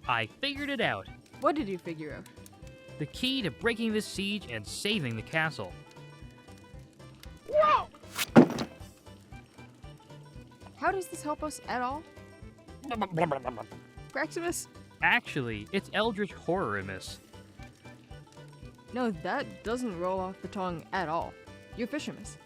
I figured it out. What did you figure out? The key to breaking this siege and saving the castle. Whoa! How does this help us at all? Praximus? Actually, it's Eldritch Horrorimus. No, that doesn't roll off the tongue at all. You're Fishermus.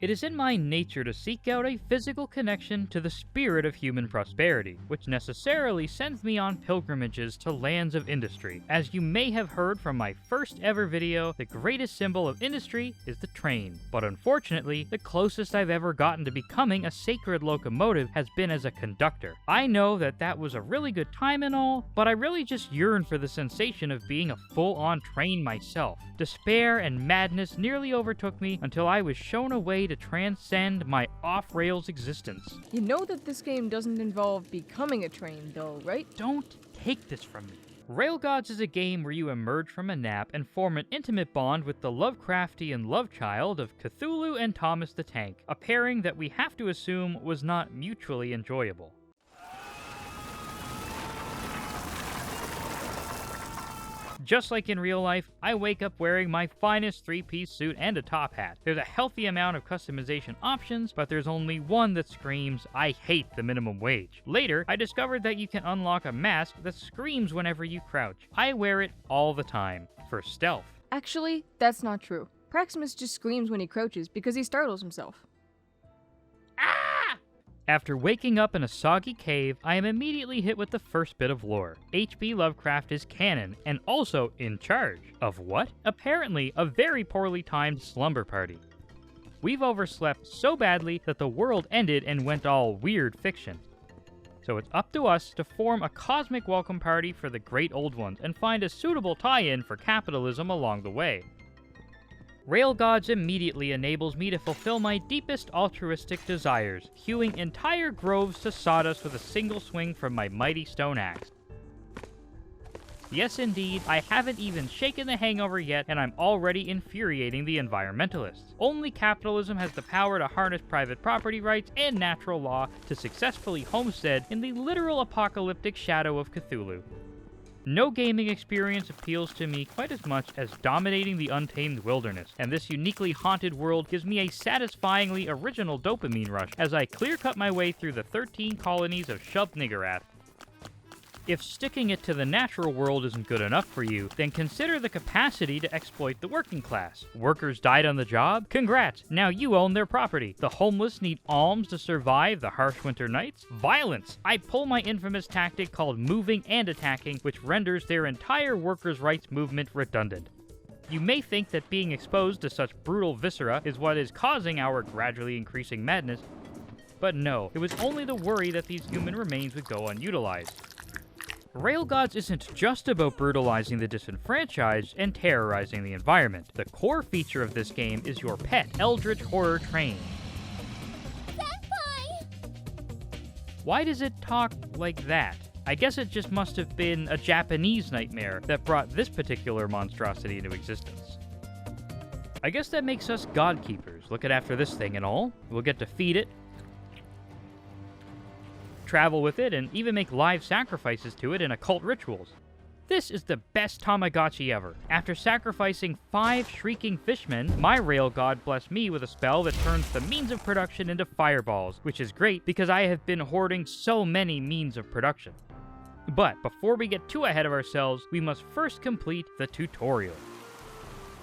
It is in my nature to seek out a physical connection to the spirit of human prosperity, which necessarily sends me on pilgrimages to lands of industry. As you may have heard from my first ever video, the greatest symbol of industry is the train. But unfortunately, the closest I've ever gotten to becoming a sacred locomotive has been as a conductor. I know that was a really good time and all, but I really just yearn for the sensation of being a full-on train myself. Despair and madness nearly overtook me until I was shown a way to transcend my off-rails existence. You know that this game doesn't involve becoming a train, though, right? Don't take this from me. Railgods is a game where you emerge from a nap and form an intimate bond with the Lovecraftian love child of Cthulhu and Thomas the Tank, a pairing that we have to assume was not mutually enjoyable. Just like in real life, I wake up wearing my finest 3-piece suit and a top hat. There's a healthy amount of customization options, but there's only one that screams, I hate the minimum wage. Later, I discovered that you can unlock a mask that screams whenever you crouch. I wear it all the time, for stealth. Actually, that's not true. Praximus just screams when he crouches because he startles himself. After waking up in a soggy cave, I am immediately hit with the first bit of lore. H.P. Lovecraft is canon, and also in charge. Of what? Apparently, a very poorly timed slumber party. We've overslept so badly that the world ended and went all weird fiction. So it's up to us to form a cosmic welcome party for the great old ones and find a suitable tie-in for capitalism along the way. Railgods immediately enables me to fulfill my deepest altruistic desires, hewing entire groves to sawdust with a single swing from my mighty stone axe. Yes indeed, I haven't even shaken the hangover yet, and I'm already infuriating the environmentalists. Only capitalism has the power to harness private property rights and natural law to successfully homestead in the literal apocalyptic shadow of Cthulhu. No gaming experience appeals to me quite as much as dominating the untamed wilderness, and this uniquely haunted world gives me a satisfyingly original dopamine rush as I clear-cut my way through the 13 colonies of Shub-Niggurath. If sticking it to the natural world isn't good enough for you, then consider the capacity to exploit the working class. Workers died on the job? Congrats! Now you own their property. The homeless need alms to survive the harsh winter nights? Violence! I pull my infamous tactic called moving and attacking, which renders their entire workers' rights movement redundant. You may think that being exposed to such brutal viscera is what is causing our gradually increasing madness, but no, it was only the worry that these human remains would go unutilized. Railgods isn't just about brutalizing the disenfranchised and terrorizing the environment. The core feature of this game is your pet, Eldritch Horror Train. Senpai! Why does it talk like that? I guess it just must have been a Japanese nightmare that brought this particular monstrosity into existence. I guess that makes us God-keepers, looking after this thing and all. We'll get to feed it, travel with it, and even make live sacrifices to it in occult rituals. This is the best Tamagotchi ever. After sacrificing 5 shrieking fishmen, my Railgod blessed me with a spell that turns the means of production into fireballs, which is great because I have been hoarding so many means of production. But before we get too ahead of ourselves, we must first complete the tutorial.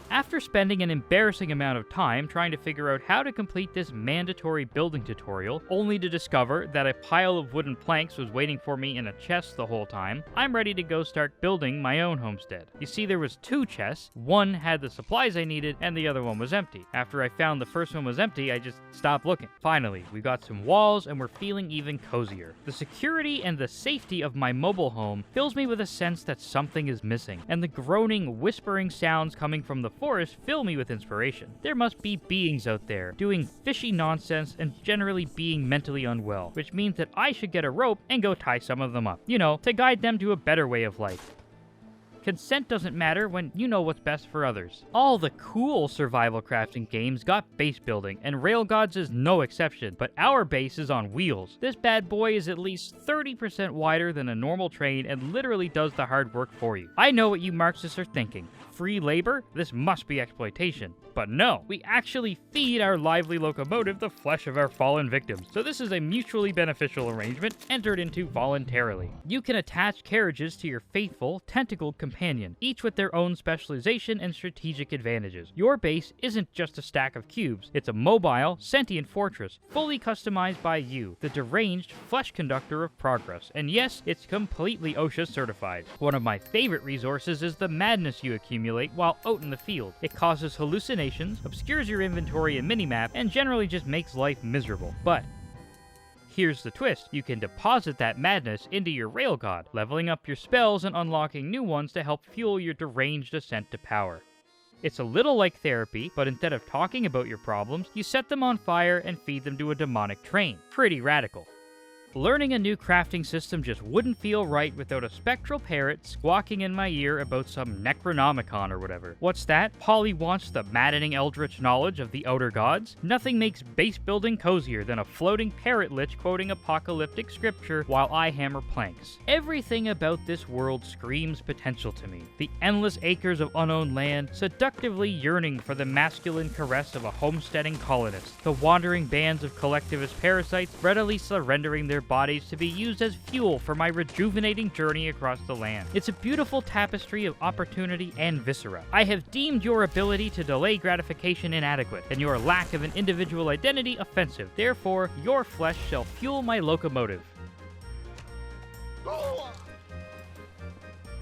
After spending an embarrassing amount of time trying to figure out how to complete this mandatory building tutorial, only to discover that a pile of wooden planks was waiting for me in a chest the whole time, I'm ready to go start building my own homestead. You see, there was 2 chests. One had the supplies I needed, and the other one was empty. After I found the first one was empty, I just stopped looking. Finally, we got some walls, and we're feeling even cozier. The security and the safety of my mobile home fills me with a sense that something is missing, and the groaning, whispering sounds coming from the forest fill me with inspiration. There must be beings out there doing fishy nonsense and generally being mentally unwell, which means that I should get a rope and go tie some of them up, you know, to guide them to a better way of life. Consent doesn't matter when you know what's best for others. All the cool survival crafting games got base building, and Railgods is no exception, but our base is on wheels. This bad boy is at least 30% wider than a normal train and literally does the hard work for you. I know what you Marxists are thinking. Free labor? This must be exploitation. But no, we actually feed our lively locomotive the flesh of our fallen victims, so this is a mutually beneficial arrangement entered into voluntarily. You can attach carriages to your faithful, tentacled companion, each with their own specialization and strategic advantages. Your base isn't just a stack of cubes, it's a mobile, sentient fortress, fully customized by you, the deranged flesh conductor of progress. And yes, it's completely OSHA certified. One of my favorite resources is the madness you accumulate while out in the field. It causes hallucinations, obscures your inventory and minimap, and generally just makes life miserable. But here's the twist. You can deposit that madness into your Railgod, leveling up your spells and unlocking new ones to help fuel your deranged ascent to power. It's a little like therapy, but instead of talking about your problems, you set them on fire and feed them to a demonic train. Pretty radical. Learning a new crafting system just wouldn't feel right without a spectral parrot squawking in my ear about some Necronomicon or whatever. What's that? Polly wants the maddening eldritch knowledge of the outer gods? Nothing makes base building cozier than a floating parrot lich quoting apocalyptic scripture while I hammer planks. Everything about this world screams potential to me. The endless acres of unowned land, seductively yearning for the masculine caress of a homesteading colonist. The wandering bands of collectivist parasites readily surrendering their bodies to be used as fuel for my rejuvenating journey across the land. It's a beautiful tapestry of opportunity and viscera. I have deemed your ability to delay gratification inadequate, and your lack of an individual identity offensive. Therefore, your flesh shall fuel my locomotive.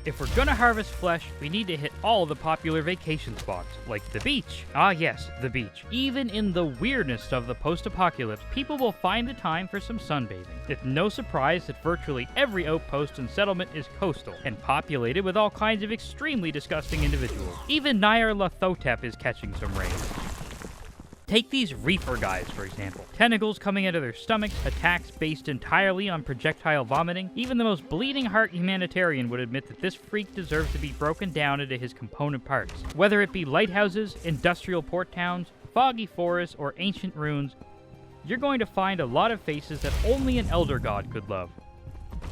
If we're gonna harvest flesh, we need to hit all the popular vacation spots, like the beach. Ah yes, the beach. Even in the weirdness of the post-apocalypse, people will find the time for some sunbathing. It's no surprise that virtually every outpost and settlement is coastal, and populated with all kinds of extremely disgusting individuals. Even Nyarlathotep is catching some rain. Take these reefer guys, for example. Tentacles coming out of their stomachs, attacks based entirely on projectile vomiting. Even the most bleeding heart humanitarian would admit that this freak deserves to be broken down into his component parts. Whether it be lighthouses, industrial port towns, foggy forests, or ancient ruins, you're going to find a lot of faces that only an elder god could love.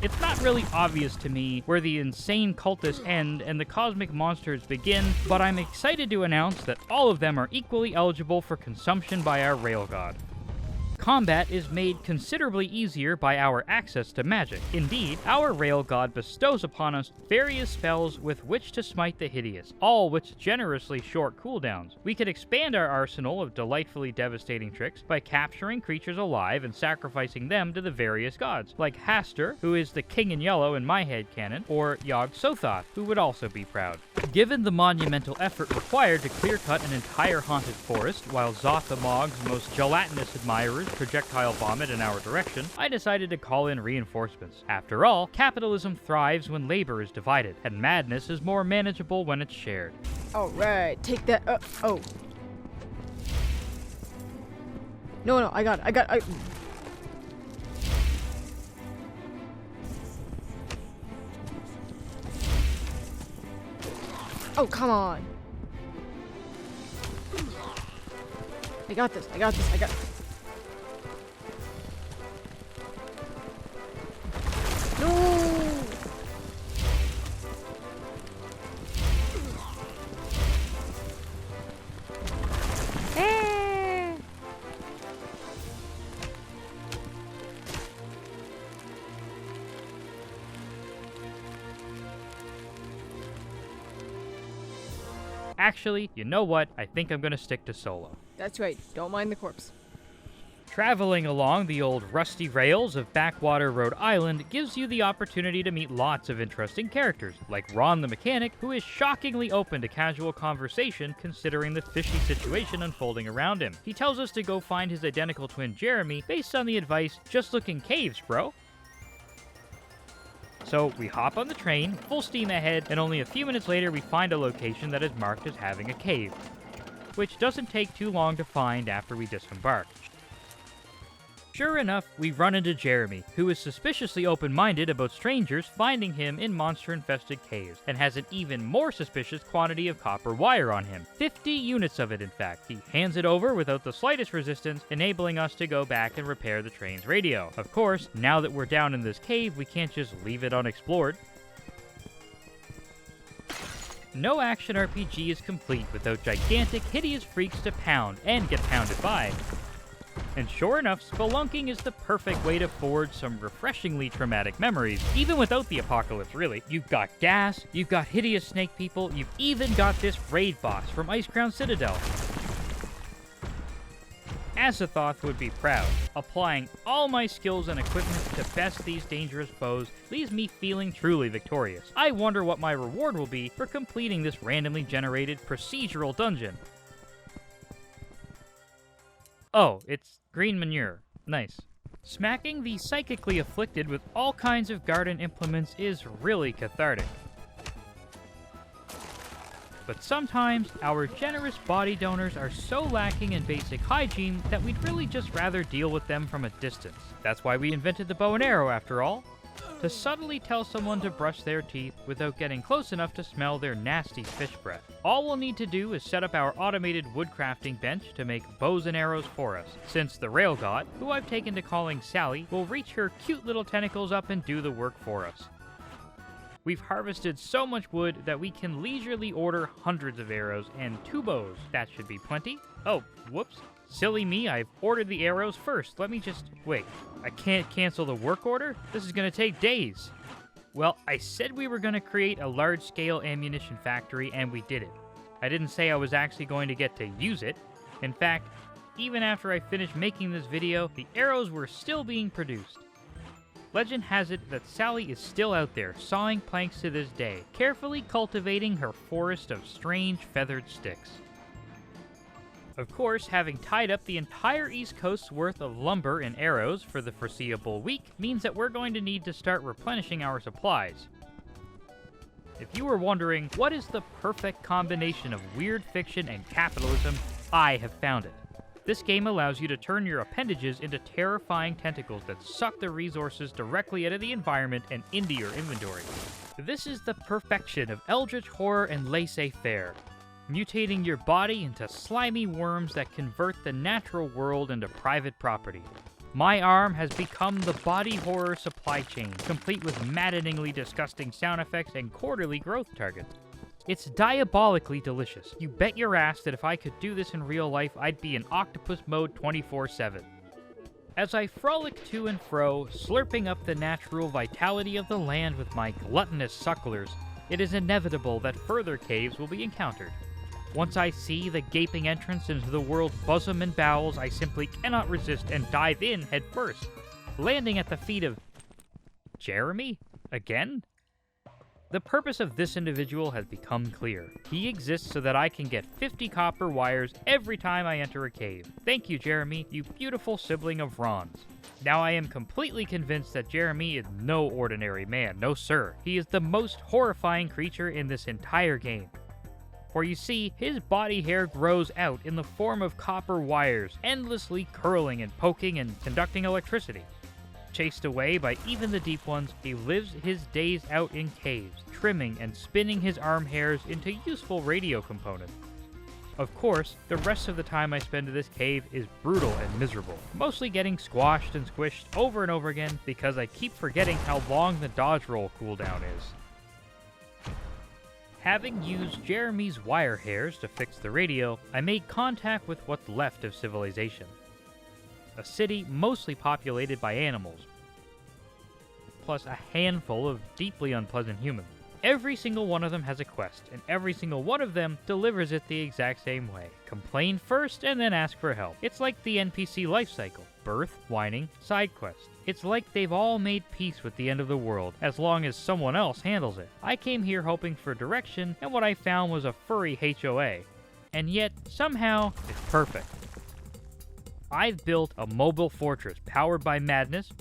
It's not really obvious to me where the insane cultists end and the cosmic monsters begin, but I'm excited to announce that all of them are equally eligible for consumption by our Railgod. Combat is made considerably easier by our access to magic. Indeed, our Railgod bestows upon us various spells with which to smite the hideous, all with generously short cooldowns. We could expand our arsenal of delightfully devastating tricks by capturing creatures alive and sacrificing them to the various gods, like Hysterra, who is the king in yellow in my headcanon, or Yog-Sothoth, who would also be proud. Given the monumental effort required to clear-cut an entire haunted forest, while Zothamog's most gelatinous admirers projectile vomit in our direction, I decided to call in reinforcements. After all, capitalism thrives when labor is divided, and madness is more manageable when it's shared. Alright, take that. Oh. No, I got it. Oh, come on. I got this. No! Actually, you know what? I think I'm gonna stick to solo. That's right. Don't mind the corpse. Traveling along the old rusty rails of Backwater, Rhode Island gives you the opportunity to meet lots of interesting characters, like Ron the mechanic, who is shockingly open to casual conversation considering the fishy situation unfolding around him. He tells us to go find his identical twin Jeremy based on the advice, just look in caves, bro. So we hop on the train, full steam ahead, and only a few minutes later we find a location that is marked as having a cave, which doesn't take too long to find after we disembark. Sure enough, we run into Jeremy, who is suspiciously open-minded about strangers finding him in monster-infested caves, and has an even more suspicious quantity of copper wire on him. 50 units of it, in fact. He hands it over without the slightest resistance, enabling us to go back and repair the train's radio. Of course, now that we're down in this cave, we can't just leave it unexplored. No action RPG is complete without gigantic, hideous freaks to pound and get pounded by. And sure enough, spelunking is the perfect way to forge some refreshingly traumatic memories, even without the apocalypse, really. You've got gas, you've got hideous snake people, you've even got this raid boss from Icecrown Citadel. Azathoth would be proud. Applying all my skills and equipment to best these dangerous foes leaves me feeling truly victorious. I wonder what my reward will be for completing this randomly generated procedural dungeon. Oh, it's green manure. Nice. Smacking the psychically afflicted with all kinds of garden implements is really cathartic. But sometimes, our generous body donors are so lacking in basic hygiene that we'd really just rather deal with them from a distance. That's why we invented the bow and arrow, after all. To subtly tell someone to brush their teeth without getting close enough to smell their nasty fish breath. All we'll need to do is set up our automated woodcrafting bench to make bows and arrows for us, since the Railgod, who I've taken to calling Sally, will reach her cute little tentacles up and do the work for us. We've harvested so much wood that we can leisurely order hundreds of arrows and 2 bows. That should be plenty. Oh, whoops. Silly me, I've ordered the arrows first. Let me just... wait. I can't cancel the work order? This is gonna take days. Well, I said we were gonna create a large-scale ammunition factory, and we did it. I didn't say I was actually going to get to use it. In fact, even after I finished making this video, the arrows were still being produced. Legend has it that Sally is still out there, sawing planks to this day, carefully cultivating her forest of strange feathered sticks. Of course, having tied up the entire East Coast's worth of lumber and arrows for the foreseeable week means that we're going to need to start replenishing our supplies. If you were wondering, what is the perfect combination of weird fiction and capitalism, I have found it. This game allows you to turn your appendages into terrifying tentacles that suck the resources directly out of the environment and into your inventory. This is the perfection of eldritch horror and laissez-faire, mutating your body into slimy worms that convert the natural world into private property. My arm has become the body horror supply chain, complete with maddeningly disgusting sound effects and quarterly growth targets. It's diabolically delicious. You bet your ass that if I could do this in real life, I'd be in octopus mode 24/7. As I frolic to and fro, slurping up the natural vitality of the land with my gluttonous sucklers, it is inevitable that further caves will be encountered. Once I see the gaping entrance into the world's bosom and bowels, I simply cannot resist and dive in head first, landing at the feet of... Jeremy? Again? The purpose of this individual has become clear. He exists so that I can get 50 copper wires every time I enter a cave. Thank you, Jeremy, you beautiful sibling of Ron's. Now I am completely convinced that Jeremy is no ordinary man, no sir. He is the most horrifying creature in this entire game. For you see, his body hair grows out in the form of copper wires, endlessly curling and poking and conducting electricity. Chased away by even the deep ones, he lives his days out in caves, trimming and spinning his arm hairs into useful radio components. Of course, the rest of the time I spend in this cave is brutal and miserable, mostly getting squashed and squished over and over again because I keep forgetting how long the dodge roll cooldown is. Having used Jeremy's wire hairs to fix the radio, I made contact with what's left of civilization. A city mostly populated by animals, plus a handful of deeply unpleasant humans. Every single one of them has a quest, and every single one of them delivers it the exact same way. Complain first, and then ask for help. It's like the NPC life cycle. Birth, whining, side quest. It's like they've all made peace with the end of the world, as long as someone else handles it. I came here hoping for direction, and what I found was a furry HOA. And yet, somehow, it's perfect. I've built a mobile fortress powered by madness,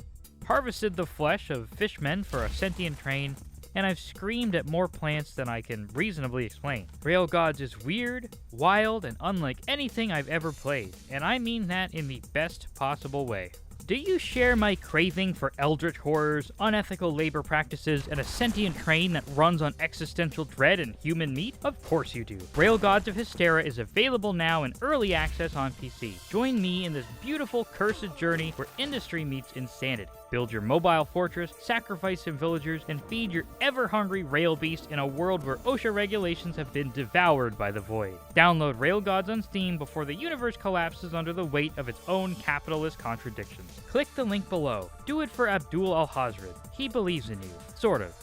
harvested the flesh of fishmen for a sentient train, and I've screamed at more plants than I can reasonably explain. Railgods is weird, wild, and unlike anything I've ever played, and I mean that in the best possible way. Do you share my craving for eldritch horrors, unethical labor practices, and a sentient train that runs on existential dread and human meat? Of course you do. Railgods of Hysterra is available now in early access on PC. Join me in this beautiful, cursed journey where industry meets insanity. Build your mobile fortress, sacrifice some villagers, and feed your ever-hungry rail beast in a world where OSHA regulations have been devoured by the void. Download Railgods on Steam before the universe collapses under the weight of its own capitalist contradictions. Click the link below. Do it for Abdul Al-Hazred. He believes in you. Sort of.